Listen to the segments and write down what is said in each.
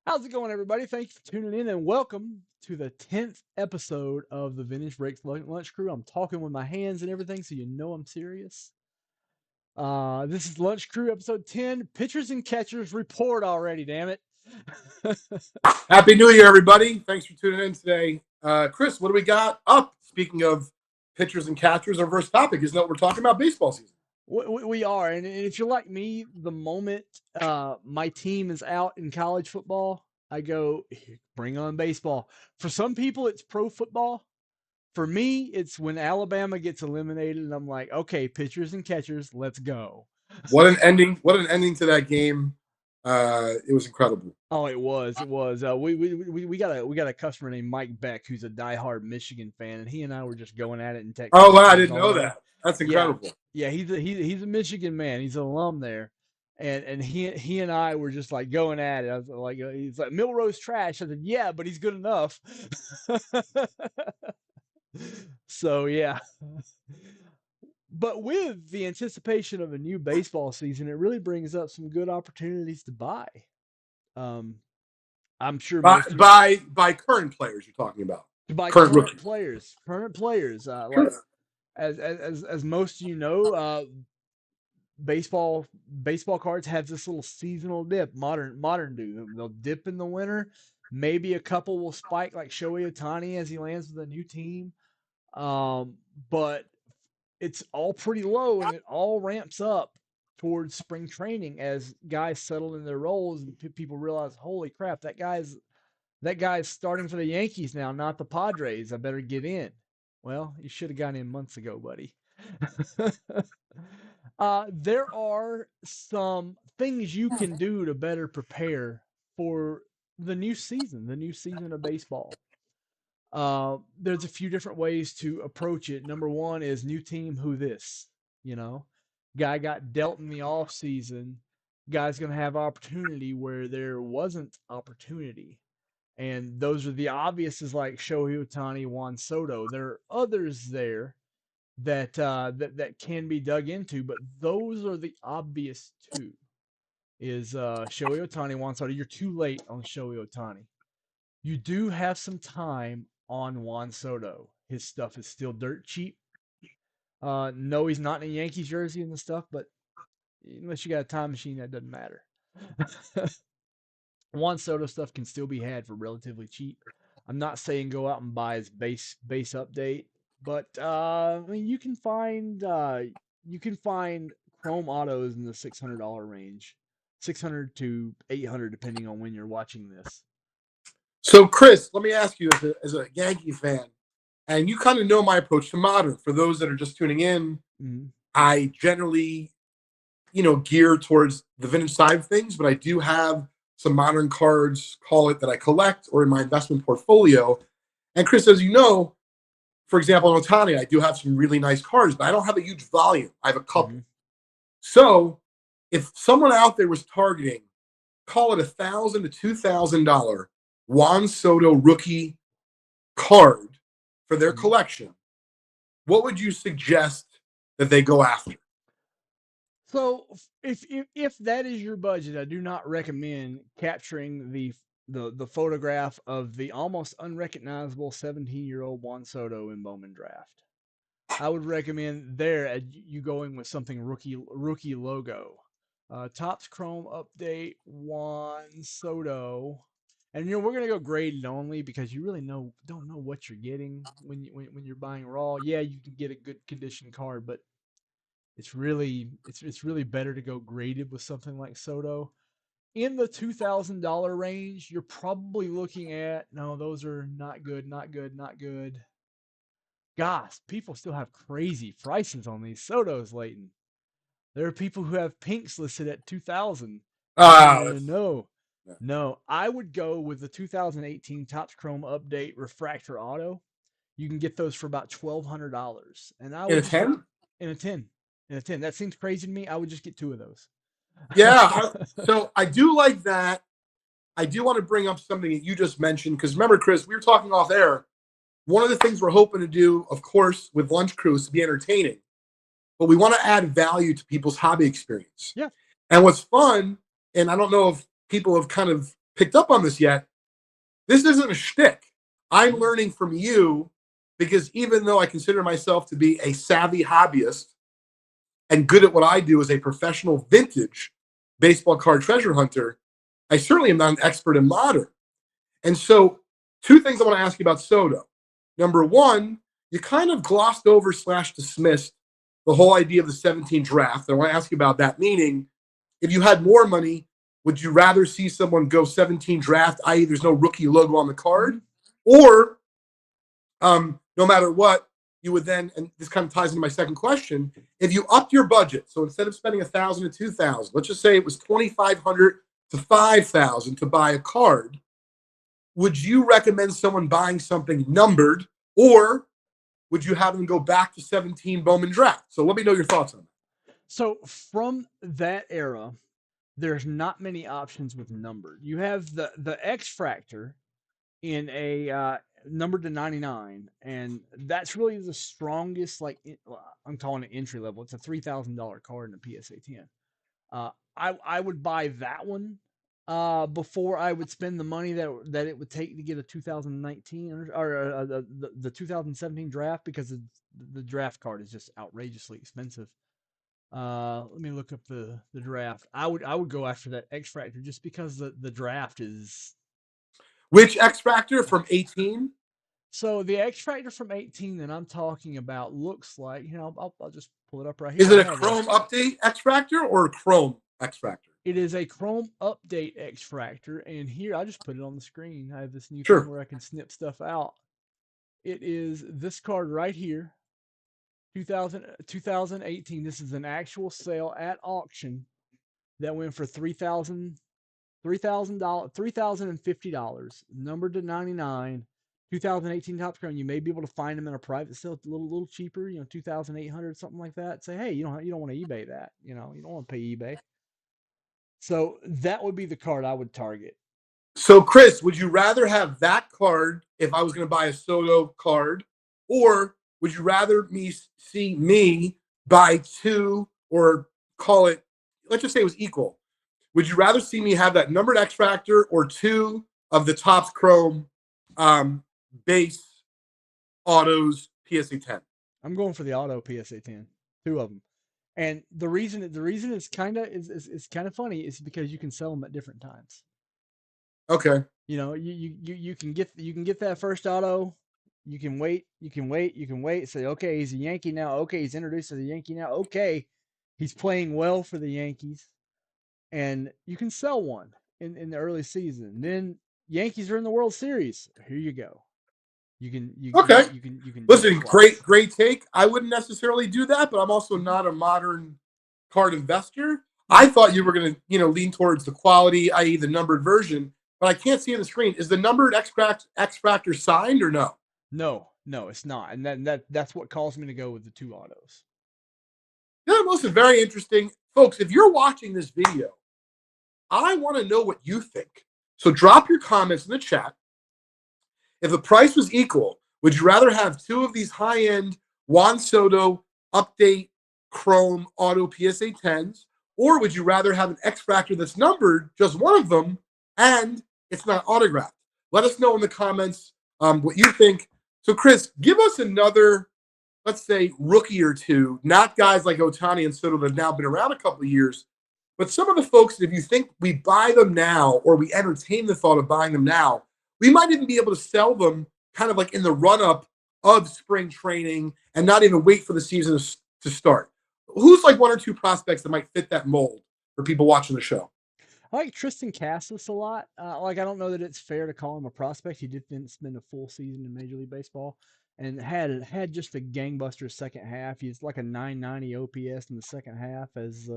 How's it going, everybody? Thank you for tuning in and welcome to the 10th episode of the Vintage Breaks Lunch Crew. I'm talking with my hands and everything, so you know I'm serious. This is Lunch Crew episode 10. Pitchers and catchers report already, damn it. Happy New Year, everybody. Thanks for tuning in today. Chris, what do we got up? Speaking of pitchers and catchers, our first topic is that we're talking about baseball season. We are, and if you're like me, the moment my team is out in college football, I go, bring on baseball. For some people, it's pro football. For me, it's when Alabama gets eliminated, and I'm like, okay, pitchers and catchers, let's go. What an ending! What an ending to that game. It was incredible. Oh, it was. It was. We got a customer named Mike Beck who's a diehard Michigan fan, and he and I were just going at it in text Oh, wow, I messages didn't all know morning. that. That's Yeah, incredible. yeah. He's a Michigan man. He's an alum there, and he and I were just like going at it. I was like, he's like Milrose trash. I said, yeah, but he's good enough. So yeah. But with the anticipation of a new baseball season, it really brings up some good opportunities to buy. Um, I'm sure By most of you by current players, you're talking about to buy current rookies. current players. Like Sure. as most of you know, baseball cards have this little seasonal dip. Modern do. They'll dip in the winter. Maybe a couple will spike like Shohei Ohtani as he lands with a new team. But it's all pretty low and it all ramps up towards spring training as guys settle in their roles and people realize, holy crap, that guy's starting for the Yankees now, not the Padres. I better get in. Well, you should have gotten in months ago, buddy. There are some things you can do to better prepare for the new season of baseball. There's a few different ways to approach it. Number one is new team, who this? You know, guy got dealt in the off season. Guy's going to have opportunity where there wasn't opportunity. And those are the obvious is like Shohei Ohtani, Juan Soto. There are others there that can be dug into, but those are the obvious two. Is Shohei Ohtani, Juan Soto. You're too late on Shohei Ohtani. You do have some time on Juan Soto. His stuff is still dirt cheap. No, he's not in a Yankees jersey and the stuff, but unless you got a time machine, that doesn't matter. Juan Soto stuff can still be had for relatively cheap. I'm not saying go out and buy his base update, but I mean you can find Chrome autos in the $600 range, 600 to 800 depending on when you're watching this. So, Chris, let me ask you, as a Yankee fan, and you kind of know my approach to modern. For those that are just tuning in, Mm-hmm. I generally gear towards the vintage side of things, but I do have some modern cards, call it, that I collect or in my investment portfolio. And Chris, as you know, for example, in Otani, I do have some really nice cards, but I don't have a huge volume. I have a Mm-hmm. couple. So if someone out there was targeting, call it $1,000 to $2,000 Juan Soto rookie card for their Mm-hmm. collection, what would you suggest that they go after? So if that is your budget, I do not recommend capturing the photograph of the almost unrecognizable 17-year-old Juan Soto in Bowman Draft. I would recommend there you going with something rookie logo. Topps Chrome update Juan Soto. And we're gonna go graded only because you really don't know what you're getting when you're buying raw. Yeah, you can get a good condition card, but it's really better to go graded with something like Soto. In the $2,000 range, you're probably looking at no, those are not good, not good, not good. Gosh, people still have crazy prices on these Sotos, Leighton. There are people who have pinks listed at 2,000. Uh, No, no. I would go with the 2018 Topps Chrome Update Refractor Auto. You can get those for about $1,200, and I in would a just get 10? in a 10. In a 10. That seems crazy to me. I would just get two of those. Yeah. So I do like that. I do want to bring up something that you just mentioned because remember, Chris, we were talking off air. One of the things we're hoping to do, of course, with Lunch Crew is to be entertaining, but we want to add value to people's hobby experience. Yeah. And what's fun, and I don't know if people have kind of picked up on this yet, this isn't a shtick. I'm learning from you because even though I consider myself to be a savvy hobbyist and good at what I do as a professional vintage baseball card treasure hunter, I certainly am not an expert in modern. And so, two things I want to ask you about Soto. Number one, you kind of glossed over slash dismissed the whole idea of the 17 draft. I want to ask you about that. Meaning, if you had more money, would you rather see someone go 17 draft, i.e., there's no rookie logo on the Mm-hmm. card, or no matter what, you would then, and this kind of ties into my second question, if you upped your budget, so instead of spending 1,000 to 2,000, let's just say it was 2,500 to 5,000 to buy a card, would you recommend someone buying something numbered, or would you have them go back to 17 Bowman draft? So let me know your thoughts on that. So from that era, there's not many options with numbered. You have the X Fractor in a numbered to 99, and that's really the strongest. I'm calling it entry level. It's a $3,000 card in a PSA 10. I would buy that one before I would spend the money that it would take to get a 2019 or the 2017 draft, because the draft card is just outrageously expensive. Let me look up the draft. I would go after that X Factor just because the draft is. Which X Factor from 18? So the X Factor from 18 that I'm talking about looks like, I'll just pull it up right Is here. it I a have a Chrome update X Factor or a Chrome X Factor? It is a Chrome Update X Fractor, and here I just put it on the screen. I have this new thing Sure. where I can snip stuff out. It is this card right here, 2018. This is an actual sale at auction that went for $3,000, $3,050, numbered to 99. 2018 Top Crown. You may be able to find them in a private sale a little cheaper, 2,800, something like that. Say, hey, you don't want to eBay that, you don't want to pay eBay. So that would be the card I would target. So, Chris, would you rather have that card if I was going to buy a Soto card, or would you rather see me buy two, or call it, let's just say it was equal? Would you rather see me have that numbered X Factor or two of the Topps Chrome um, base autos PSA 10? I'm going for the auto PSA 10, two of them. And the reason it's kind of funny is because you can sell them at different times. Okay. You can get that first auto. You can wait. Say, okay, he's a Yankee now. Okay, he's introduced as a Yankee now. Okay, he's playing well for the Yankees, and you can sell one in the early season. Then Yankees are in the World Series. Here you go. You can you you Okay. you can you can do it Listen, twice. great take. I wouldn't necessarily do that, but I'm also not a modern card investor. I Mhm. thought you were going to, lean towards the quality, i.e., the numbered version, but I can't see on the screen. Is the numbered X Factor signed or no? No, no, it's not, and that's what caused me to go with the two autos. Yeah, listen, very interesting. Folks, if you're watching this video, I want to know what you think. So drop your comments in the chat. If the price was equal, would you rather have two of these high-end Juan Soto update Chrome Auto PSA 10s, or would you rather have an X Factor that's numbered, just one of them, and it's not autographed? Let us know in the comments what you think. So, Chris, give us another, let's say, rookie or two, not guys like Otani and Soto that have now been around a couple of years, but some of the folks that if you think we buy them now or we entertain the thought of buying them now, we might even be able to sell them kind of like in the run up of spring training and not even wait for the season to start. Who's like one or two prospects that might fit that mold for people watching the show? I like Tristan Cassis a lot. I don't know that it's fair to call him a prospect. He didn't spend a full season in Major League Baseball, and had just a gangbuster second half. He's like a 990 OPS in the second half as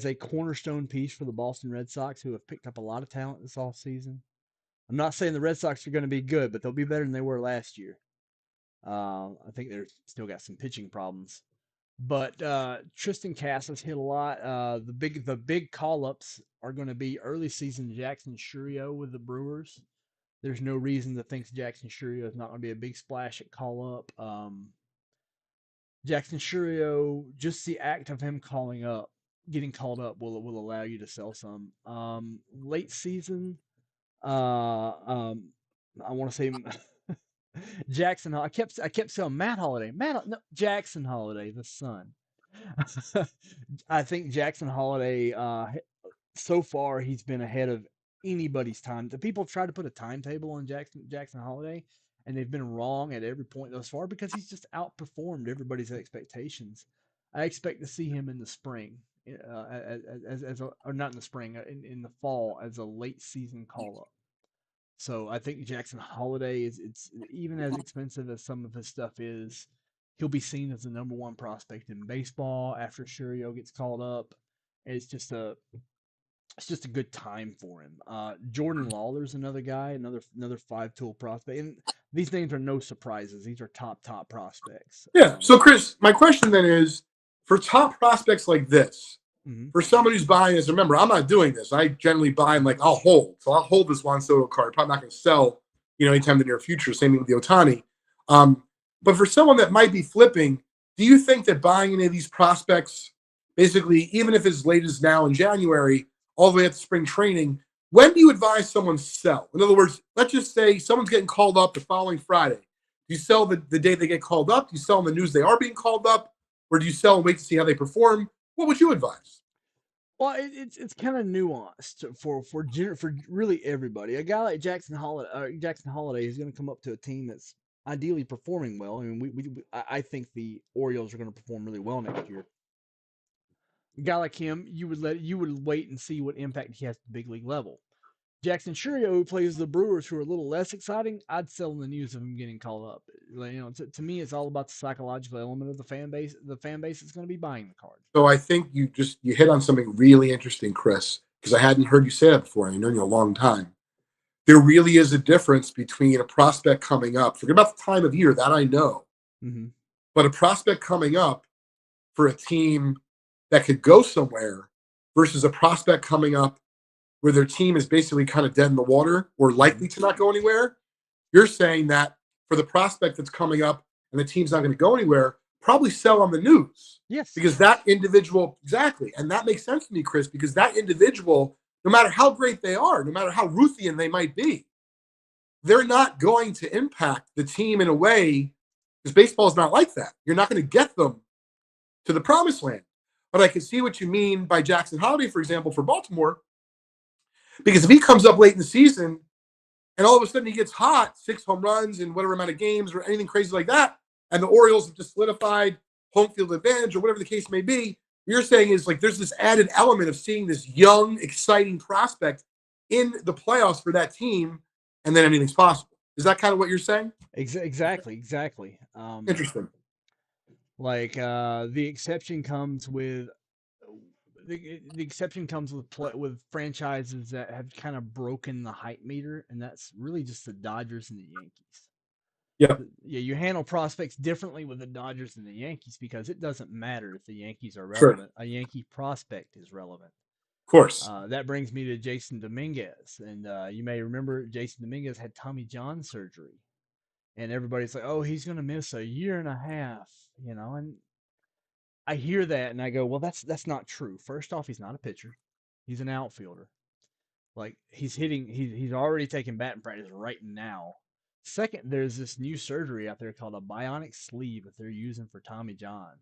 a cornerstone piece for the Boston Red Sox, who have picked up a lot of talent this offseason. I'm not saying the Red Sox are going to be good, but they'll be better than they were last year. I think they're still got some pitching problems. But Tristan Cassis hit a lot. The big call ups are going to be early season Jackson Churio with the Brewers. There's no reason to think Jackson Churio is not going to be a big splash at call up. Jackson Churio, just the act of him getting called up will allow you to sell some. Late season, Um, I want to say Jackson. I kept saying Matt Holiday. No, Jackson Holiday, the son. I think Jackson Holiday. So far he's been ahead of anybody's time. The people try to put a timetable on Jackson Holiday, and they've been wrong at every point thus far because he's just outperformed everybody's expectations. I expect to see him in the spring, or not in the spring, in the fall as a late season call up. So I think Jackson Holiday is it's even as expensive as some of his stuff is. He'll be seen as the number one prospect in baseball after Shurio gets called up. It's just a good time for him. Jordan Lawler's another guy, another five tool prospect. And these names are no surprises. These are top prospects. Yeah. So, Chris, my question then is for top prospects like this, Mhm. for somebody who's buying this, remember, I'm not doing this. I generally buy and like, I'll hold. So I'll hold this Juan Soto card. Probably not going to sell, anytime in the near future. Same thing with the Otani. But for someone that might be flipping, do you think that buying any of these prospects, basically, even if it's as late as now in January, all the way up to spring training, when do you advise someone sell? In other words, let's just say someone's getting called up the following Friday. Do you sell the day they get called up? Do you sell on the news they are being called up? Or do you sell and wait to see how they perform? What would you advise? Well, it's kind of nuanced for really everybody. A guy like Jackson Holiday is going to come up to a team that's ideally performing well. I mean, I think the Orioles are going to perform really well next year. A guy like him, you would wait and see what impact he has at the big league level. Jackson Churio, who plays the Brewers, who are a little less exciting, I'd sell in the news of him getting called up. To me, it's all about the psychological element of the fan base. The fan base is going to be buying the card. So I think you hit on something really interesting, Chris, because I hadn't heard you say that before. I've known you a long time. There really is a difference between a prospect coming up. Forget about the time of year, that I know, Mm-hmm. but a prospect coming up for a team that could go somewhere versus a prospect coming up where their team is basically kind of dead in the water or Mm-hmm. likely to not go anywhere. You're saying that for the prospect that's coming up and the team's not going to go anywhere, probably sell on the news Yes. because that individual, exactly. And that makes sense to me, Chris, because that individual, no matter how great they are, no matter how Ruthian they might be, they're not going to impact the team in a way because baseball is not like that. You're not going to get them to the promised land. But I can see what you mean by Jackson Holiday, for example, for Baltimore, because if he comes up late in the season and all of a sudden he gets hot, 6 home runs in whatever amount of games or anything crazy like that, and the Orioles have just solidified home field advantage or whatever the case may be, what you're saying is like there's this added element of seeing this young, exciting prospect in the playoffs for that team, and then anything's possible. Is that kind of what you're saying? Exactly. Interesting. The exception comes with the exception comes with franchises that have kind of broken the hype meter, and that's really just the Dodgers and the Yankees. Yeah, of Yeah, you handle prospects differently with the Dodgers and the Yankees because it doesn't matter if the Yankees are sure. Of relevant. A Yankee prospect is relevant. course. That brings me to Jason Dominguez, and you may remember Jason Dominguez had Tommy John surgery, and everybody's like, "Oh, he's going to miss a year and a half," and I hear that and I go, "Well, that's not true. First off, he's not a pitcher; he's an outfielder. Like he's already taking batting practice right now. Second, there's this new surgery out there called a bionic sleeve that they're using for Tommy John,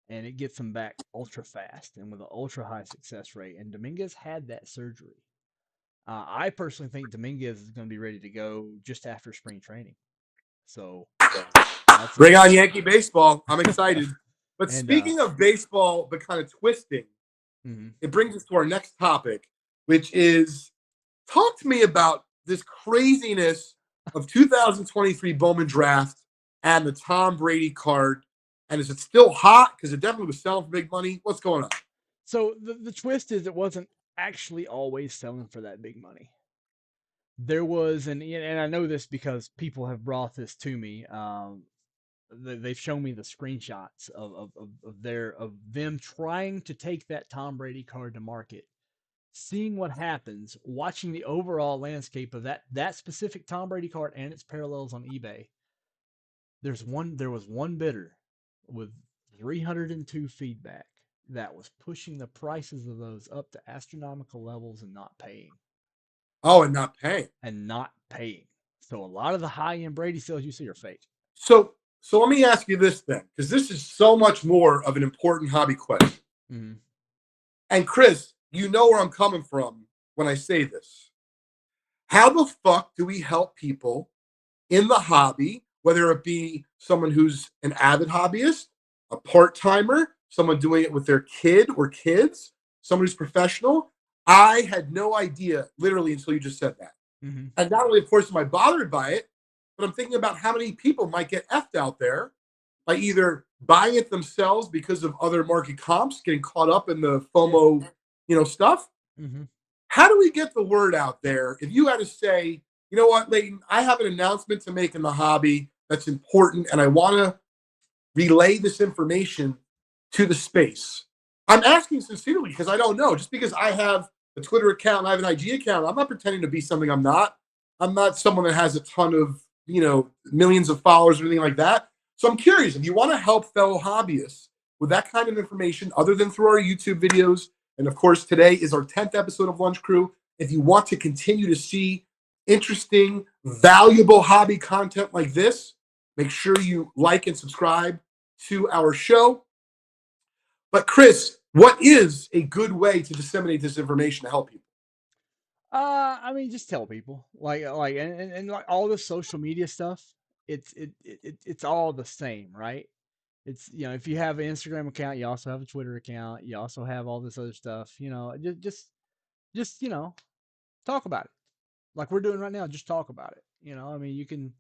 and it gets him back ultra fast and with an ultra high success rate. And Dominguez had that surgery. I personally think Dominguez is going to be ready to go just after spring training. So that's Bring on Yankee baseball. I'm excited. But and speaking of baseball, but kind of twisting, mhm. it brings us to our next topic, which is talk to me about this craziness of 2023 Bowman draft and the Tom Brady card. And is it still hot? Because it definitely was selling for big money. What's going on? So the twist is it wasn't actually always selling for that big money. There was and I know this because people have brought this to me. They've shown me the screenshots of them trying to take that Tom Brady card to market, seeing what happens, watching the overall landscape of that specific Tom Brady card and its parallels on eBay. There was one bidder with 302 feedback that was pushing the prices of those up to astronomical levels and not paying. Oh, and not paying. and not paying. So a lot of the high end Brady sales you see are fake. So let me ask you this then, because this is so much more of an important hobby question. Mm-hmm. And Chris, you know where I'm coming from when I say this. How the fuck do we help people in the hobby, whether it be someone who's an avid hobbyist, a part timer, someone doing it with their kid or kids, someone who's professional? I had no idea, literally, until you just said that. Mm-hmm. And not only, of course, am I bothered by it, but I'm thinking about how many people might get effed out there by either buying it themselves because of other market comps, getting caught up in the Yeah. FOMO, stuff. Mm-hmm. How do we get the word out there? If you had to say, you know what, Leighton, I have an announcement to make in the hobby that's important, and I want to relay this information to the space. I'm asking sincerely because I don't know. Just because I have a Twitter account and I have an IG account, I'm not pretending to be something I'm not. I'm not someone that has a ton of, millions of followers or anything like that. So I'm curious if you want to help fellow hobbyists with that kind of information, other than through our YouTube videos. And of course, today is our 10th episode of Lunch Crew. If you want to continue to see interesting, valuable hobby content like this, make sure you like and subscribe to our show. But Chris, what is a good way to disseminate this information to help people? I mean, just tell people and like all the social media stuff. It's all the same, right? It's if you have an Instagram account, you also have a Twitter account. You also have all this other stuff. Just talk about it like we're doing right now. Just talk about it. I mean, you can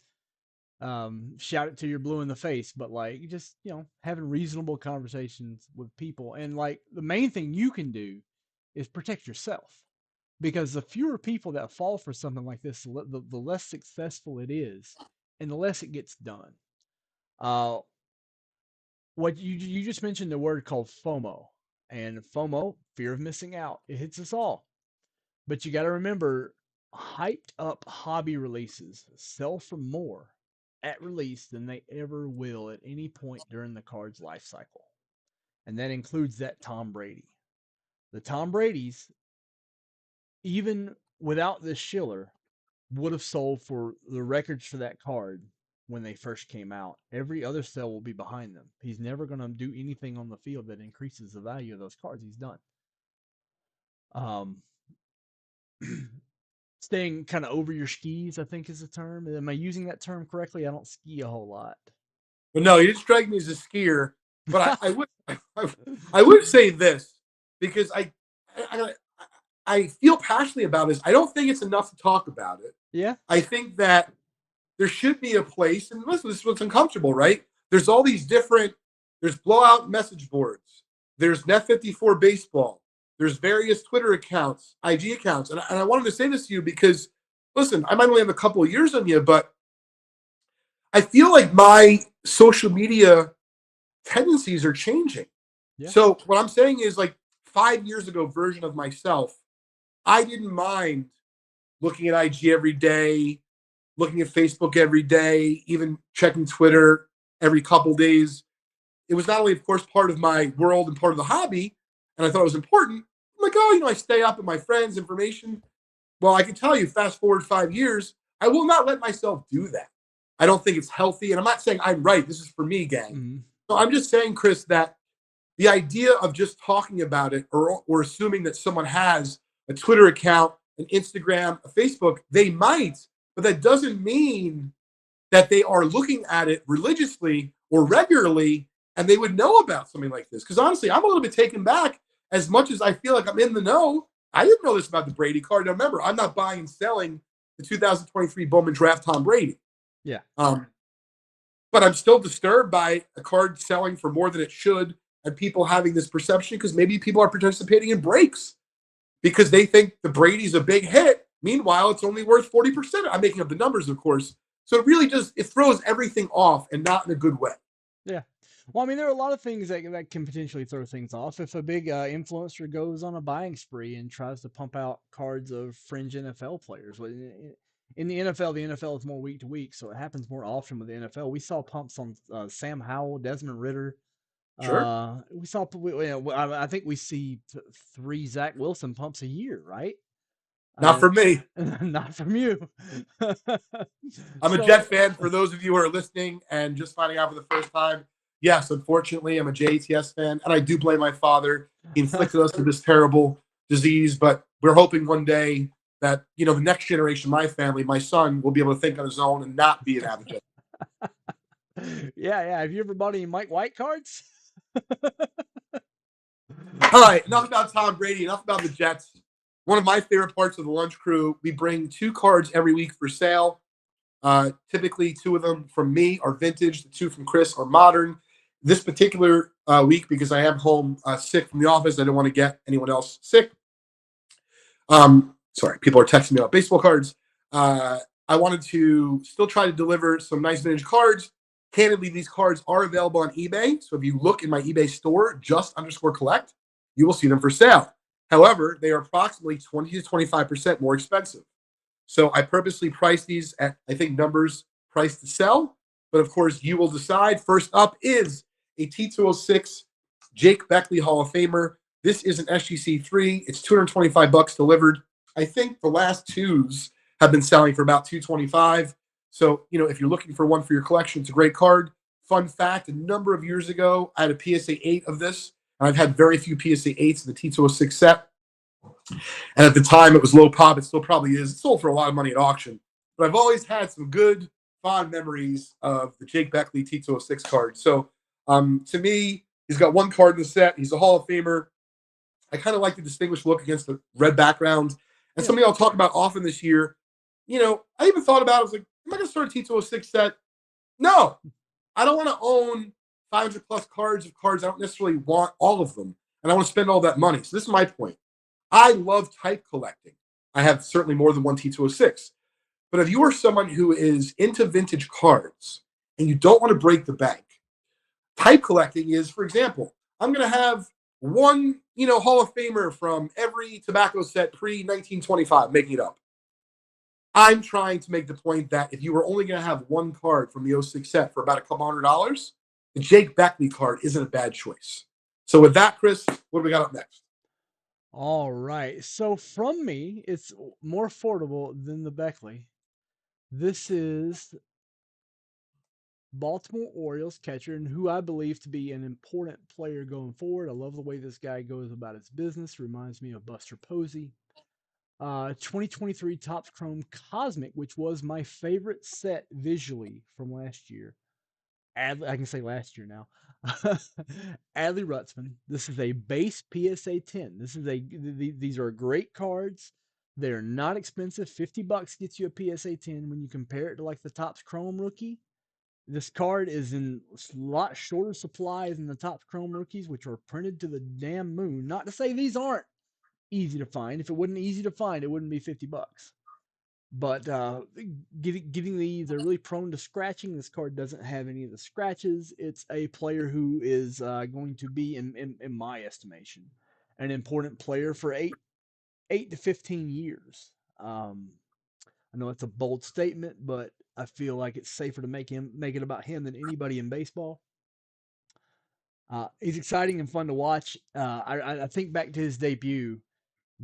shout it till you're blue in the face, but like just having reasonable conversations with people, and like the main thing you can do is protect yourself, because the fewer people that fall for something like this, the less successful it is, and the less it gets done. Uh, what you just mentioned the word called FOMO, and FOMO, fear of missing out. It hits us all, but you got to remember, hyped up hobby releases sell for more at release than they ever will at any point during the card's life cycle, and that includes that Tom Brady. The Tom Brady's, even without this Schiller, would have sold for the records for that card when they first came out. Every other sale will be behind them. He's never going to do anything on the field that increases the value of those cards. He's done. Um, Staying kind of over your skis, I think is the term. Am I using that term correctly? I don't ski a whole lot. But no, you didn't strike me as a skier. But I would I would say this because I I feel passionately about this. I don't think it's enough to talk about it. Yeah. I think that there should be a place, and listen, this is what's uncomfortable, right? There's all these different, there's blowout message boards, there's Net 54 Baseball, there's various Twitter accounts, IG accounts. And I wanted to say this to you because, listen, I might only have a couple of years on you, but I feel like my social media tendencies are changing. Yeah. So what I'm saying is, like, 5 years ago version of myself, I didn't mind looking at IG every day, looking at Facebook every day, even checking Twitter every couple days. It was not only, of course, part of my world and part of the hobby, and I thought it was important. I'm like, oh, I stay up with my friends' information. Well, I can tell you, fast forward 5 years, I will not let myself do that. I don't think it's healthy, and I'm not saying I'm right. This is for me, gang. Mm-hmm. So I'm just saying, Chris, that the idea of just talking about it or assuming that someone has a Twitter account, an Instagram, a Facebook, they might, but that doesn't mean that they are looking at it religiously or regularly and they would know about something like this. Because honestly, I'm a little bit taken back. As much as I feel like I'm in the know, I didn't know this about the Brady card. Now remember, I'm not buying and selling the 2023 Bowman Draft Tom Brady. Yeah. Um, but I'm still disturbed by a card selling for more than it should and people having this perception because maybe people are participating in breaks because they think the Brady's a big hit. Meanwhile, it's only worth 40%. I'm making up the numbers, of course. So it really just it throws everything off and not in a good way. Yeah. Well, I mean, there are a lot of things that can potentially throw things off. If a big influencer goes on a buying spree and tries to pump out cards of fringe NFL players, in the NFL is more week to week, so it happens more often with the NFL. We saw pumps on Sam Howell, Desmond Ritter. Sure. We saw, I think we see three Zach Wilson pumps a year, right? Not for me. Not from you. I'm a Jet fan. For those of you who are listening and just finding out for the first time, yes, unfortunately, I'm a JATS fan, and I do blame my father. He inflicted us with this terrible disease, but we're hoping one day that the next generation, my family, my son, will be able to think on his own and not be an avid Jet. Yeah. Have you ever bought any Mike White cards? All right, enough about Tom Brady, enough about the Jets. One of my favorite parts of the lunch crew, we bring 2 cards every week for sale. Typically, 2 of them from me are vintage. The 2 from Chris are modern. This particular week, because I am home sick from the office, I don't want to get anyone else sick. Sorry, people are texting me about baseball cards. I wanted to still try to deliver some nice vintage cards. Candidly, these cards are available on eBay. So if you look in my eBay store, just_collect, you will see them for sale. However, they are approximately 20 to 25% more expensive. So I purposely priced these at, I think, numbers priced to sell. But of course, you will decide. First up is a T206 Jake Beckley Hall of Famer. This is an SGC3. It's $225 delivered. I think the last 2s have been selling for about $225. So, if you're looking for one for your collection, it's a great card. Fun fact, a number of years ago, I had a PSA 8 of this. And I've had very few PSA 8s in the T206 set. And at the time, it was low pop. It still probably is. It sold for a lot of money at auction. But I've always had some good, fond memories of the Jake Beckley T206 card. So, to me, he's got 1 card in the set. He's a Hall of Famer. I kind of like the distinguished look against the red background. And something I'll talk about often this year, I even thought about it. I was like, am I going to start a T206 set? No. I don't want to own 500 plus cards of cards. I don't necessarily want all of them. And I want to spend all that money. So this is my point. I love type collecting. I have certainly more than one T206. But if you are someone who is into vintage cards and you don't want to break the bank, type collecting is, for example, I'm going to have one, Hall of Famer from every tobacco set pre-1925, making it up. I'm trying to make the point that if you were only going to have 1 card from the '06 set for about a couple $100, the Jake Beckley card isn't a bad choice. So with that, Chris, what do we got up next? All right. So from me, it's more affordable than the Beckley. This is Baltimore Orioles catcher, and who I believe to be an important player going forward. I love the way this guy goes about his business. Reminds me of Buster Posey. 2023 Topps Chrome Cosmic, which was my favorite set visually from last year. I can say last year now. Adley Rutzman. This is a base PSA 10. These are great cards. They're not expensive. $50 gets you a PSA 10 when you compare it to like the Topps Chrome rookie. This card is in a lot shorter supply than the Topps Chrome rookies, which are printed to the damn moon. Not to say these aren't easy to find. If it wasn't easy to find, it wouldn't be $50. But getting these, they're really prone to scratching. This card doesn't have any of the scratches. It's a player who is going to be, in my estimation, an important player for 8 to 15 years. I know it's a bold statement, but I feel like it's safer to make it about him than anybody in baseball. He's exciting and fun to watch. I think back to his debut,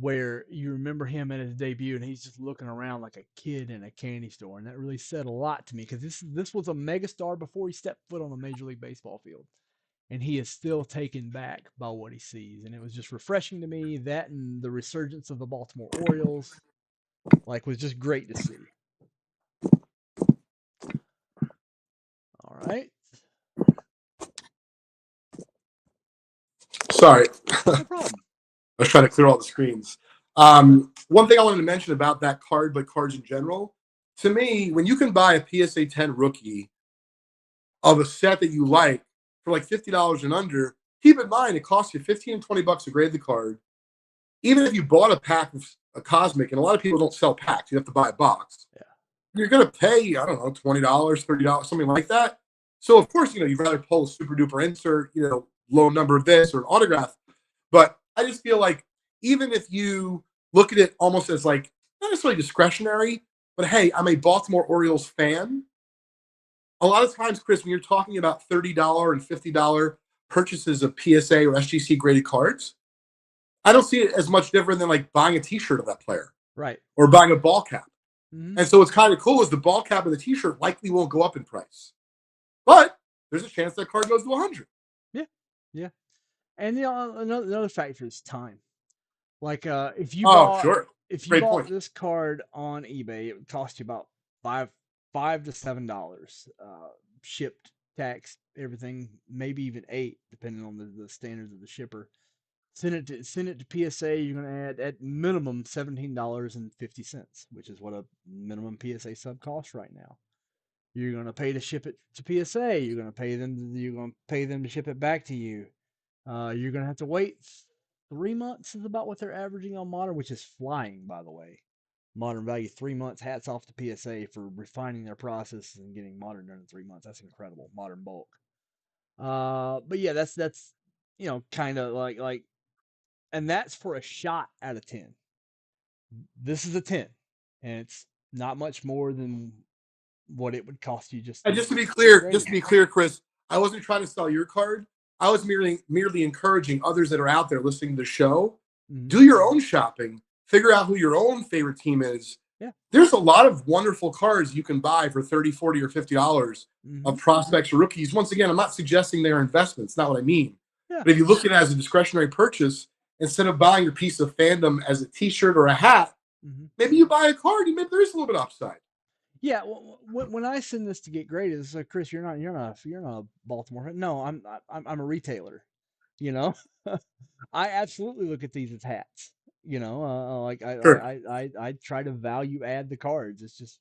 where you remember him at his debut and he's just looking around like a kid in a candy store, and that really said a lot to me because this was a megastar before he stepped foot on a Major League Baseball field, and he is still taken back by what he sees, and it was just refreshing to me. That and the resurgence of the Baltimore Orioles, was just great to see. All right. Sorry. No problem. I was trying to clear all the screens. One thing I wanted to mention about that card, but cards in general, to me, when you can buy a PSA 10 rookie of a set that you like for like $50 and under, keep in mind it costs you 15 and $20 to grade the card. Even if you bought a pack of a Cosmic, and a lot of people don't sell packs, you have to buy a box. Yeah. You're going to pay, I don't know, $20, $30, something like that. So, of course, you'd rather pull a super duper insert, low number of this or an autograph. But I just feel like even if you look at it almost as not necessarily discretionary, but hey, I'm a Baltimore Orioles fan. A lot of times, Chris, when you're talking about $30 and $50 purchases of PSA or SGC graded cards, I don't see it as much different than buying a T-shirt of that player. Right. or buying a ball cap. Hmm. And so what's kind of cool is the ball cap of the T-shirt likely won't go up in price, but there's a chance that card goes to 100. Yeah. Yeah. And another factor is time. Like Oh, sure, if you great bought point. this card on eBay, it would cost you about five $5 to $7, shipped, tax, everything, maybe even 8, depending on the standards of the shipper. Send it to PSA. You're gonna add at minimum $17.50, which is what a minimum PSA sub costs right now. You're gonna pay to ship it to PSA. You're gonna pay them to ship it back to you. You're gonna have to wait 3 months is about what they're averaging on modern, which is flying, by the way. Modern value 3 months. Hats off to PSA for refining their processes and getting modern done in 3 months. That's incredible. Modern bulk. But yeah, that's kind of and that's for a shot out of 10. This is a 10, and it's not much more than what it would cost you just And to get just graded. to be clear, Chris, I wasn't trying to sell your card. I was merely encouraging others that are out there listening to the show, Mm-hmm. do your own shopping, figure out who your own favorite team is. Yeah. There's a lot of wonderful cards you can buy for 30, 40, or $50 Mm-hmm. of prospects or rookies. Once again, I'm not suggesting they're investments, not what I mean. Yeah. But if you look at it as a discretionary purchase, instead of buying your piece of fandom as a t-shirt or a hat, Mm-hmm. maybe you buy a card and maybe there is a little bit of upside. Yeah, well, when I send this to get graded, it's like, Chris, you're not a Baltimore fan. No, I'm a retailer. You know, I absolutely look at these as hats. Like Sure. I try to value add the cards. It's just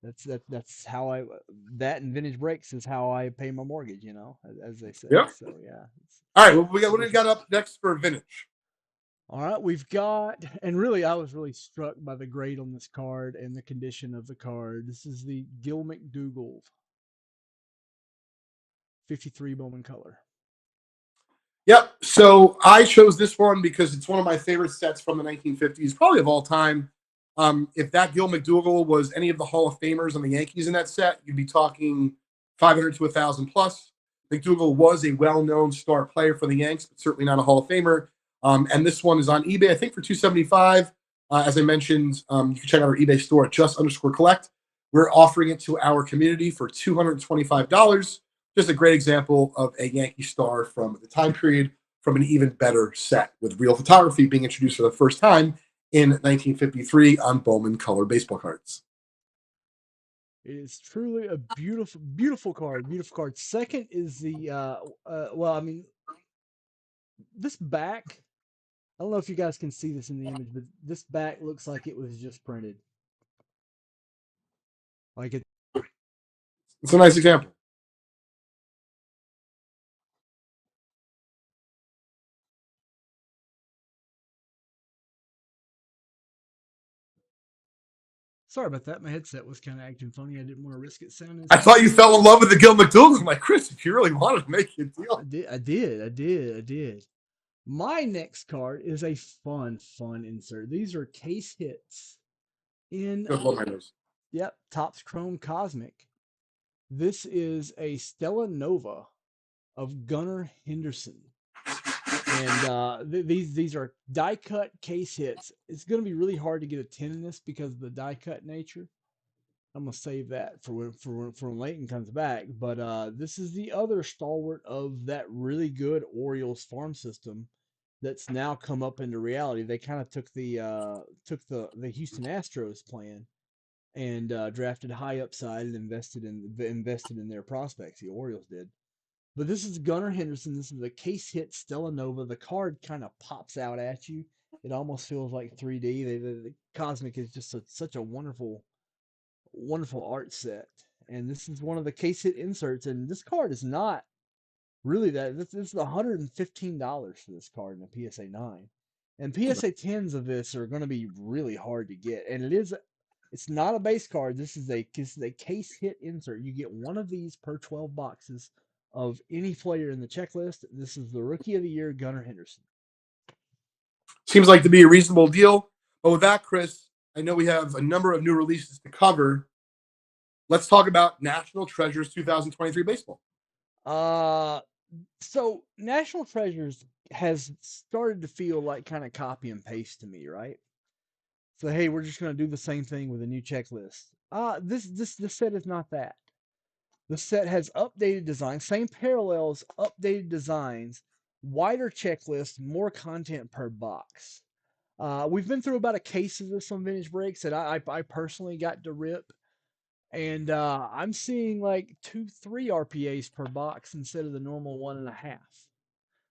that's how I that and vintage breaks is how I pay my mortgage. As they say. Yeah. So yeah, All right. Well, it's what do we different. got up next for vintage? All right, we've got, and really, I was really struck by the grade on this card and the condition of the card. This is the Gil McDougall 53 Bowman color. Yep. So I chose this one because it's one of my favorite sets from the 1950s, probably of all time. If that Gil McDougall was any of the Hall of Famers on the Yankees in that set, you'd be talking 500 to 1,000 plus. McDougall was a well-known star player for the Yanks, but certainly not a Hall of Famer. And this one is on eBay, I think, for 275. As I mentioned, you can check out our eBay store at just_collect. We're offering it to our community for $225. Just a great example of a Yankee star from the time period, from an even better set, with real photography being introduced for the first time in 1953 on Bowman color baseball cards. It is truly a beautiful, beautiful card. Beautiful card. Second is the well, I mean, this back. I don't know if you guys can see this in the image, but this back looks like it was just printed. Like it. It's a nice example. Sorry about that. My headset was kind of acting funny. I didn't want to risk it sounding I thought stupid. you fell in love with the Gil McDougall. I'm like, Chris, if you really wanted to make a deal. I did. My next card is a fun insert. These are case hits in, Go blow my nose. yep, Topps Chrome Cosmic. This is a Stella Nova of Gunnar Henderson. And these are die cut case hits. It's going to be really hard to get a 10 in this because of the die cut nature. I'm gonna save that for when Leighton comes back. But this is the other stalwart of that really good Orioles farm system that's now come up into reality. They kind of took the Houston Astros plan and drafted high upside and invested in their prospects. The Orioles did. But this is Gunnar Henderson. This is a case hit Stella Nova. The card kind of pops out at you. It almost feels like 3D. The Cosmic is just such a wonderful art set. And this is one of the case hit inserts. And this card is not really that. This is $115 for this card in a PSA 9. And PSA 10s of this are going to be really hard to get. And it's not a base card. This is a case hit insert. You get one of these per 12 boxes of any player in the checklist. This is the Rookie of the Year, Gunnar Henderson. Seems like to be a reasonable deal. But with that, Chris, I know we have a number of new releases to cover. Let's talk about National Treasures 2023 baseball. So National Treasures has started to feel like kind of copy and paste to me, right? So hey, we're just going to do the same thing with a new checklist. This set is not that. The set has updated designs, same parallels, updated designs, wider checklist, more content per box. We've been through about a case of this on Vintage Breaks that I personally got to rip, and I'm seeing like 2, 3 RPAs per box instead of the normal 1.5.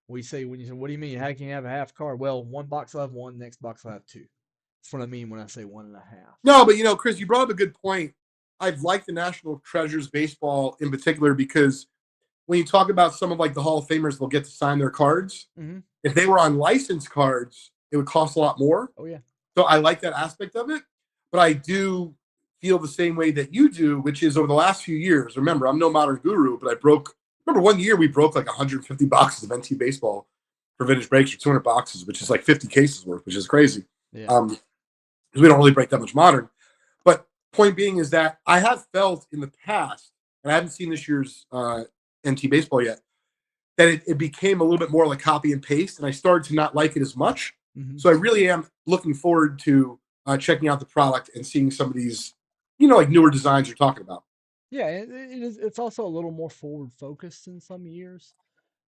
We say when you say, what do you mean? How can you have a half card? Well, one box will have one, next box will have two. That's what I mean when I say 1.5. No, but Chris, you brought up a good point. I've liked the National Treasures baseball in particular because when you talk about some of like the Hall of Famers, they'll get to sign their cards. Mm-hmm. If they were on licensed cards, it would cost a lot more. Oh yeah. So I like that aspect of it. But I do feel the same way that you do, which is over the last few years. Remember, I'm no modern guru, but remember one year we broke like 150 boxes of NT baseball for Vintage Breaks, or 200 boxes, which is like 50 cases worth, which is crazy. Yeah. Because we don't really break that much modern. But point being is that I have felt in the past, and I haven't seen this year's NT baseball yet, that it became a little bit more like copy and paste, and I started to not like it as much. Mm-hmm. So I really am looking forward to checking out the product and seeing some of these, like newer designs you're talking about. Yeah, it's also a little more forward focused in some years.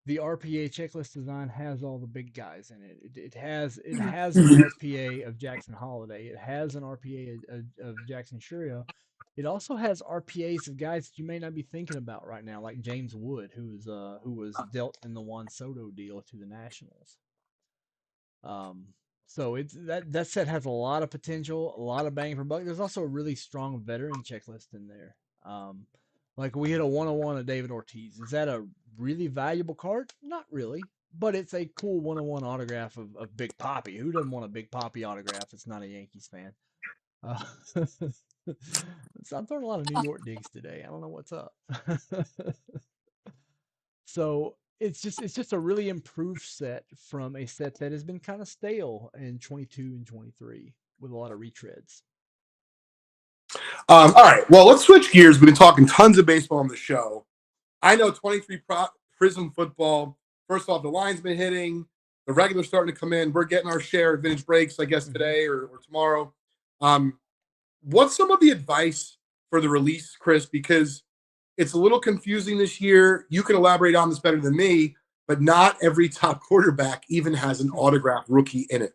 The RPA checklist design has all the big guys in it. It has an RPA of Jackson Holiday. It has an RPA of Jackson Churio. It also has RPAs of guys that you may not be thinking about right now, like James Wood, who was dealt in the Juan Soto deal to the Nationals. So it's that set has a lot of potential, a lot of bang for buck. There's also a really strong veteran checklist in there. Like we hit a 101 of David Ortiz. Is that a really valuable card? Not really, but it's a cool 101 autograph of Big Poppy. Who doesn't want a Big Poppy autograph? It's not a Yankees fan. So I'm throwing a lot of New York digs today. I don't know what's up. So it's just a really improved set from a set that has been kind of stale in 22 and 23 with a lot of retreads. All right, well, let's switch gears. We've been talking tons of baseball on the show. I know 23 Prism football. First off, the line's been hitting. The regular's starting to come in. We're getting our share of Vintage Breaks, I guess, today or tomorrow. What's some of the advice for the release, Chris? Because it's a little confusing this year. You can elaborate on this better than me, but not every top quarterback even has an autographed rookie in it.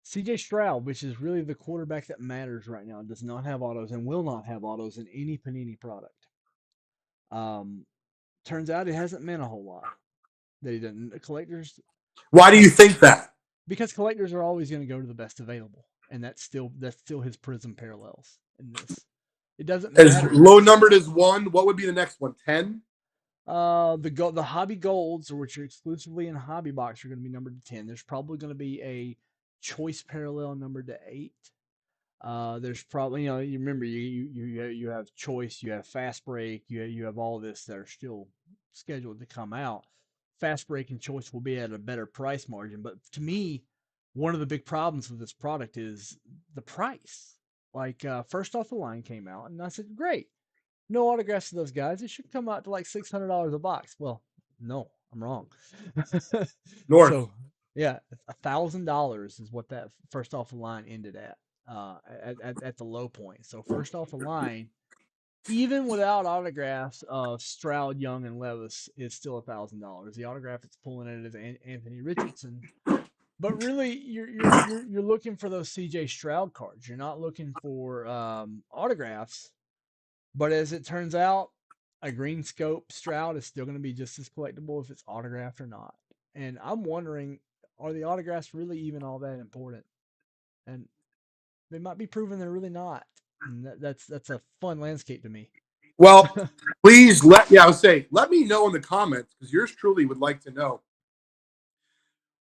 CJ Stroud, which is really the quarterback that matters right now, does not have autos and will not have autos in any Panini product. Turns out it hasn't meant a whole lot that he didn't. Collectors. Why do you think that? Because collectors are always going to go to the best available, and that's still his Prism parallels in this. It doesn't matter. As low numbered as 1, what would be the next one? 10? The hobby golds, which are exclusively in hobby box, are going to be numbered to 10. There's probably going to be a choice parallel numbered to 8. There's probably you remember you have choice, you have fast break, you have all this that are still scheduled to come out. Fast break and choice will be at a better price margin, but to me, one of the big problems with this product is the price. Like first off the line came out, and I said, great, no autographs to those guys. It should come out to like $600 a box. Well, no, I'm wrong. North. So yeah, $1,000 is what that first off the line ended at. At the low point. So first off the line, even without autographs of Stroud, Young, and Levis, is still $1,000. The autograph it's pulling it is Anthony Richardson. But really, you're looking for those CJ Stroud cards. You're not looking for autographs. But as it turns out, a green scope Stroud is still going to be just as collectible if it's autographed or not. And I'm wondering, are the autographs really even all that important? And they might be proven they're really not. And that's a fun landscape to me. Well, please let me know in the comments, because yours truly would like to know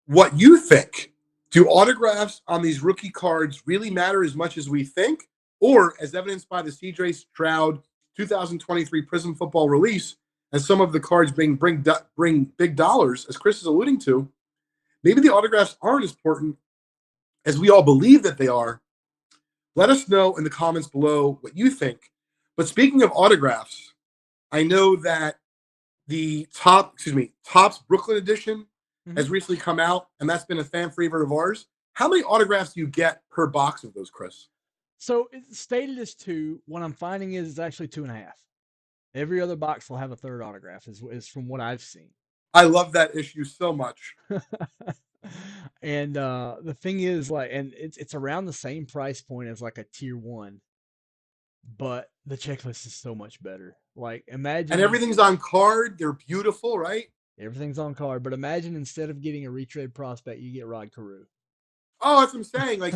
what you think. Do autographs on these rookie cards really matter as much as we think? Or, as evidenced by the CJ Stroud 2023 Prism Football release, and some of the cards bring big dollars, as Chris is alluding to, maybe the autographs aren't as important as we all believe that they are. Let us know in the comments below what you think. But speaking of autographs, I know that the Topps Brooklyn edition has recently come out, and that's been a fan favorite of ours. How many autographs do you get per box of those, Chris? So it's stated as two. What I'm finding is it's actually two and a half. Every other box will have a third autograph, is from what I've seen. I love that issue so much. And the thing is, like, and it's around the same price point as like a tier one, but the checklist is so much better. Like, And imagine everything's on card. They're beautiful, right? everything's on card, but imagine instead of getting a retread prospect, you get Rod Carew. Oh, that's what I'm saying. Like,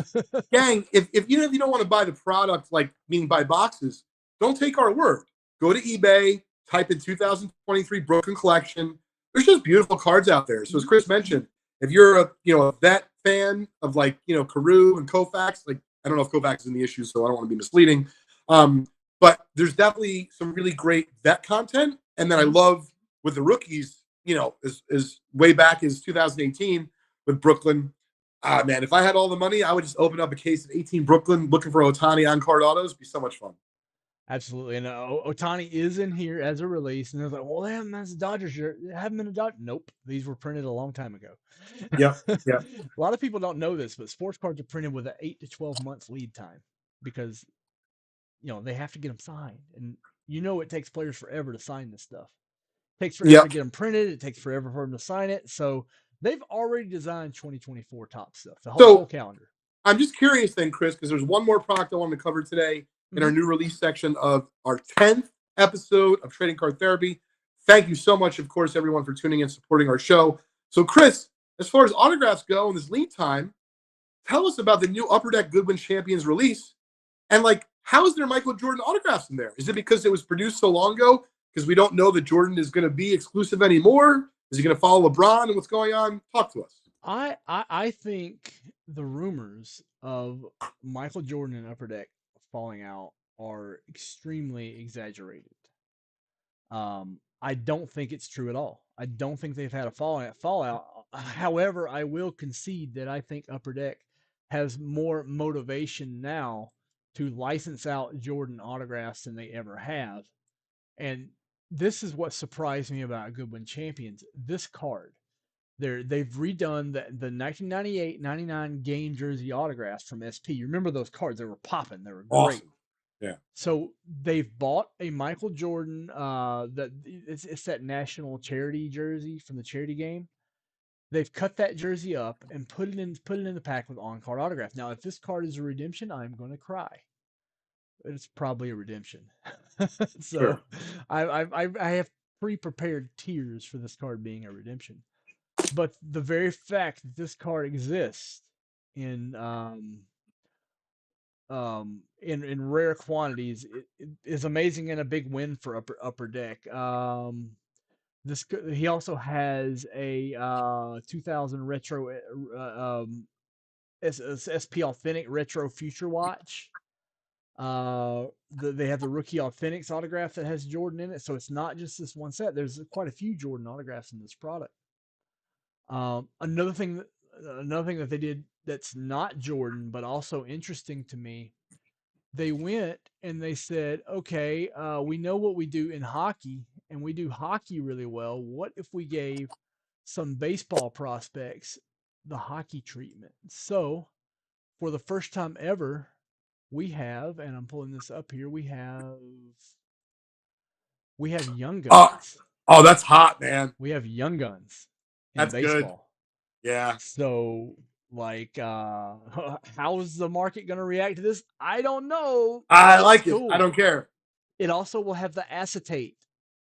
gang, if you don't want to buy the product, like meaning buy boxes, don't take our word. Go to eBay, type in 2023 Brooklyn Collection. There's just beautiful cards out there. So as Chris mentioned, if you're a vet fan of like Carew and Koufax, like I don't know if Koufax is in the issue, so I don't want to be misleading. But there's definitely some really great vet content. And then I love with the rookies, is way back as 2018 with Brooklyn. Ah, man, if I had all the money, I would just open up a case of 18 Brooklyn looking for Otani on card autos. It'd be so much fun. Absolutely. And Otani is in here as a release. And they're like, well, they haven't been a Dodgers shirt. They haven't been a Dodger. Nope. These were printed a long time ago. Yep. A Yep. lot of people don't know this, but sports cards are printed with an 8 to 12 months lead time because, they have to get them signed. And it takes players forever to sign this stuff. It takes forever to Yep. get them printed. It takes forever for them to sign it. So they've already designed 2024 top stuff, the whole So calendar. I'm just curious then, Chris, because there's one more product I wanted to cover today in our new release section of our 10th episode of Trading Card Therapy. Thank you so much, of course, everyone, for tuning in and supporting our show. So, Chris, as far as autographs go in this lead time, tell us about the new Upper Deck Goodwin Champions release. And, like, how is there Michael Jordan autographs in there? Is it because it was produced so long ago because we don't know that Jordan is going to be exclusive anymore? Is he going to follow LeBron and what's going on? Talk to us. I think the rumors of Michael Jordan and Upper Deck falling out are extremely exaggerated. I don't think it's true at all. I don't think they've had a fallout. However, I will concede that I think Upper Deck has more motivation now to license out Jordan autographs than they ever have. And this is what surprised me about Goodwin Champions. This card, they've redone the 1998-99 game jersey autographs from SP. You remember those cards? They were popping. They were great. Awesome. Yeah. So they've bought a Michael Jordan that it's that national charity jersey from the charity game. They've cut that jersey up and put it in the pack with on card autograph. Now, if this card is a redemption, I'm going to cry. It's probably a redemption. So Sure. I have pre-prepared tears for this card being a redemption. But the very fact that this card exists in in rare quantities is amazing and a big win for Upper Deck. This he also has a 2000 retro SP Authentic Retro Future Watch. They have the Rookie Authentics autograph that has Jordan in it, so it's not just this one set. There's quite a few Jordan autographs in this product. Another thing that they did that's not Jordan, but also interesting to me, they went and they said, okay, we know what we do in hockey, and we do hockey really well. What if we gave some baseball prospects the hockey treatment? So, for the first time ever, we have, and I'm pulling this up here, we have Young Oh, Guns. oh, that's hot, man. We have Young Guns in That's good. baseball. Yeah. So, like, how is the market going to react to this? I don't know, I but it's like it. I cool. don't care. It also will have the acetate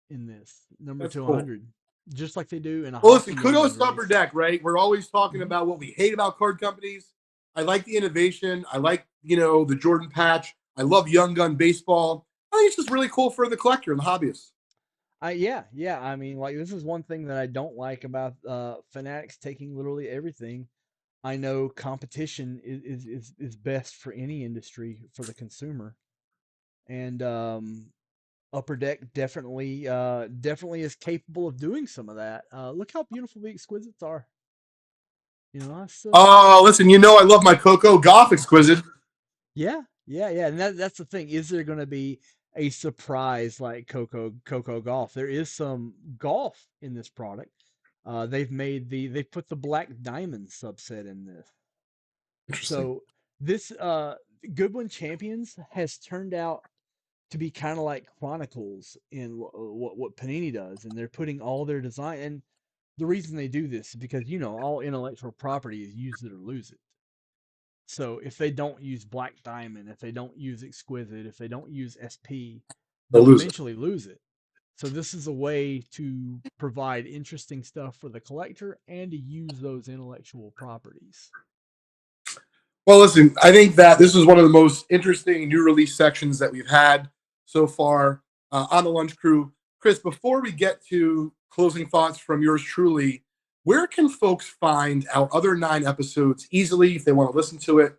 in this number That's to cool. 100, just like they do in a Well, listen, hockey Young Guns kudos to Upper release. Deck, right? We're always talking Mhm. about what we hate about card companies. I like the innovation. I like, the Jordan patch. I love Young Gun baseball. I think it's just really cool for the collector and the hobbyist. Yeah. I mean, like, this is one thing that I don't like about Fanatics taking literally everything. I know competition is best for any industry for the consumer, and Upper Deck definitely is capable of doing some of that. Look how beautiful the exquisites are. I still Oh, listen, I love my Coco Golf Exquisite. yeah, and that's the thing. Is there going to be a surprise like Coco Golf? There is some golf in this product. They put the Black Diamond subset in this. Interesting. So this Goodwin Champions has turned out to be kind of like Chronicles in what Panini does, and they're putting all their design. And the reason they do this is because all intellectual property is use it or lose it. So if they don't use Black Diamond, if they don't use Exquisite, if they don't use SP, They'll they'll lose it. eventually lose it. So this is a way to provide interesting stuff for the collector and to use those intellectual properties. Well, listen, I think that this is one of the most interesting new release sections that we've had so far on the Lunch Crew. Chris, before we get to closing thoughts from yours truly, where can folks find our other 9 episodes easily if they want to listen to it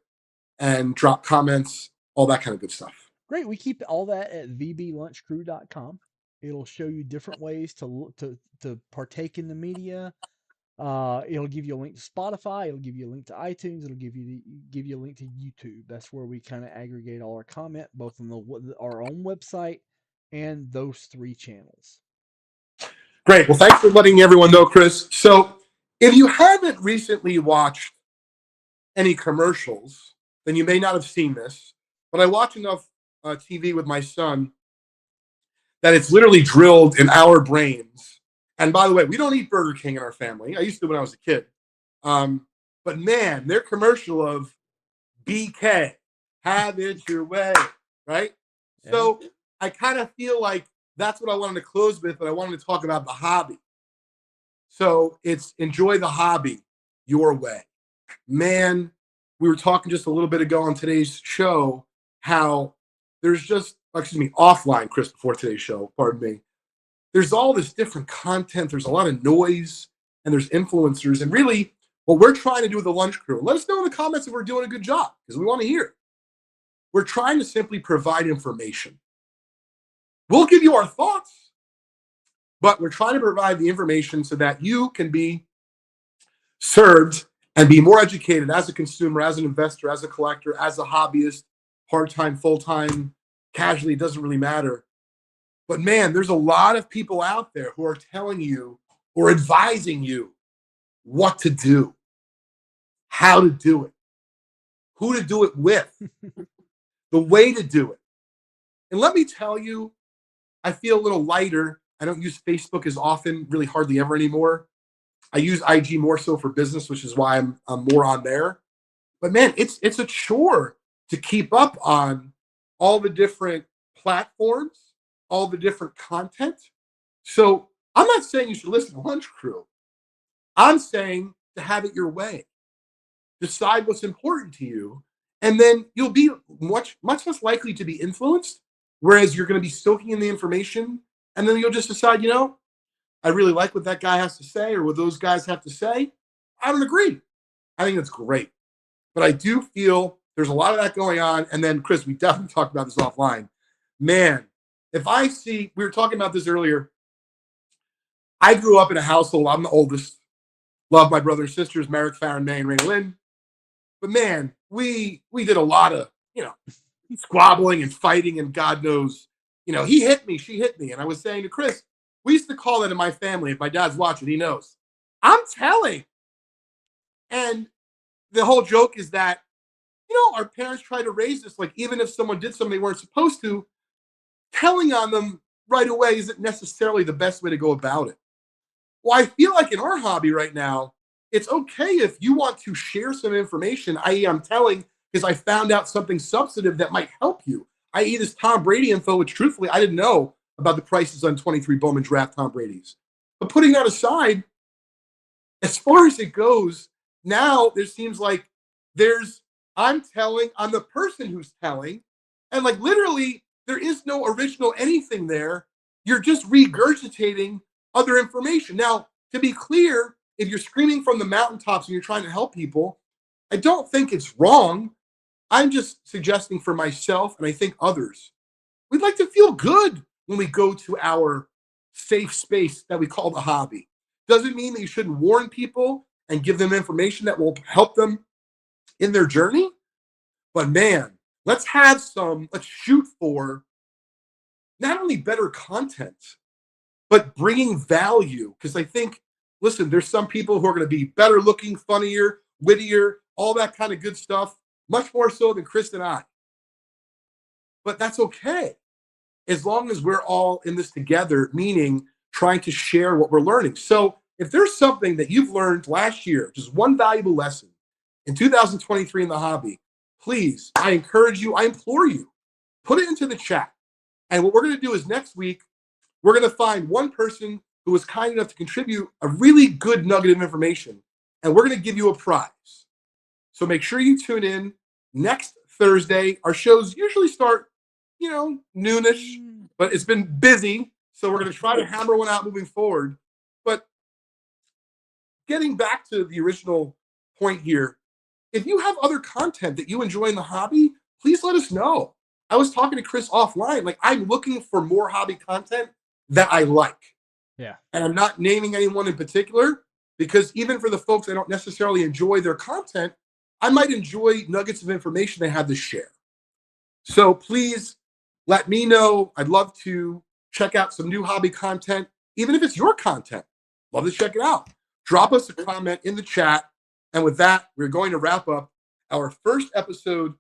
and drop comments, all that kind of good stuff? Great. We keep all that at vblunchcrew.com. It'll show you different ways to partake in the media. It'll give you a link to Spotify. It'll give you a link to iTunes. It'll give you a link to YouTube. That's where we kind of aggregate all our comment, both on our own website and those 3 channels. Great. Well, thanks for letting everyone know, Chris. So, if you haven't recently watched any commercials, then you may not have seen this. But I watch enough TV with my son that it's literally drilled in our brains. And by the way, we don't eat Burger King in our family. I used to when I was a kid. But man, their commercial of BK, have it your way, right? Yeah. So I kind of feel like that's what I wanted to close with, but I wanted to talk about the hobby. So it's enjoy the hobby your way. Man, we were talking just a little bit ago on today's show how there's just, offline, Chris, before today's show, pardon me. There's all this different content. There's a lot of noise and there's influencers. And really, what we're trying to do with the Lunch Crew, let us know in the comments if we're doing a good job because we want to hear it. We're trying to simply provide information. We'll give you our thoughts, but we're trying to provide the information so that you can be served and be more educated as a consumer, as an investor, as a collector, as a hobbyist, part-time, full-time, casually, it doesn't really matter. But man, there's a lot of people out there who are telling you or advising you what to do, how to do it, who to do it with, the way to do it. And let me tell you, I feel a little lighter. I don't use Facebook as often, really hardly ever anymore. I use IG more so for business, which is why I'm more on there. But man, it's a chore to keep up on all the different platforms, all the different content. So I'm not saying you should listen to Lunch Crew. I'm saying to have it your way. Decide what's important to you, and then you'll be much less likely to be influenced. Whereas you're going to be soaking in the information, and then you'll just decide, I really like what that guy has to say or what those guys have to say. I don't agree. I think that's great. But I do feel there's a lot of that going on. And then, Chris, we definitely talked about this offline. Man, if I see, we were talking about this earlier. I grew up in a household, I'm the oldest. Love my brothers and sisters, Merrick, Farron, May, and Raina Lynn. But man, we did a lot of, squabbling and fighting and God knows, he hit me, she hit me. And I was saying to Chris, we used to call that in my family. If my dad's watching, he knows. I'm telling. And the whole joke is that, our parents try to raise us, like even if someone did something they weren't supposed to, telling on them right away isn't necessarily the best way to go about it. Well, I feel like in our hobby right now, it's okay if you want to share some information, i.e. I'm telling because I found out something substantive that might help you, i.e. this Tom Brady info, which truthfully I didn't know about the prices on 23 Bowman draft Tom Brady's. But putting that aside, as far as it goes, now there seems like I'm the person who's telling, and like literally there is no original anything there. You're just regurgitating other information. Now, to be clear, if you're screaming from the mountaintops and you're trying to help people, I don't think it's wrong. I'm just suggesting for myself, and I think others, we'd like to feel good when we go to our safe space that we call the hobby. Doesn't mean that you shouldn't warn people and give them information that will help them in their journey. But man, let's shoot for not only better content, but bringing value. Because I think, listen, there's some people who are going to be better looking, funnier, wittier, all that kind of good stuff, much more so than Chris and I. But that's okay, as long as we're all in this together, meaning trying to share what we're learning. So if there's something that you've learned last year, just one valuable lesson in 2023 in the hobby, please, I encourage you, I implore you, put it into the chat. And what we're going to do is next week, we're going to find one person who was kind enough to contribute a really good nugget of information, and we're going to give you a prize. So make sure you tune in next Thursday. Our shows usually start, noonish, but it's been busy. So we're going to try to hammer one out moving forward. But getting back to the original point here, if you have other content that you enjoy in the hobby, please let us know. I was talking to Chris offline. Like, I'm looking for more hobby content that I like. Yeah. And I'm not naming anyone in particular, because even for the folks I don't necessarily enjoy their content, I might enjoy nuggets of information they have to share. So please let me know. I'd love to check out some new hobby content, even if it's your content. Love to check it out. Drop us a comment in the chat. And with that, we're going to wrap up our first episode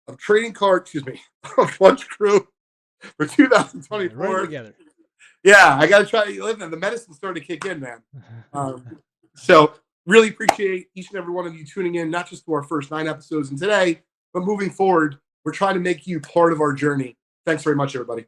of of Lunch Crew for 2024. Right together. Yeah, I got to try to live there. The medicine's starting to kick in, man. So really appreciate each and every one of you tuning in, not just to our first 9 episodes in today, but moving forward, we're trying to make you part of our journey. Thanks very much, everybody.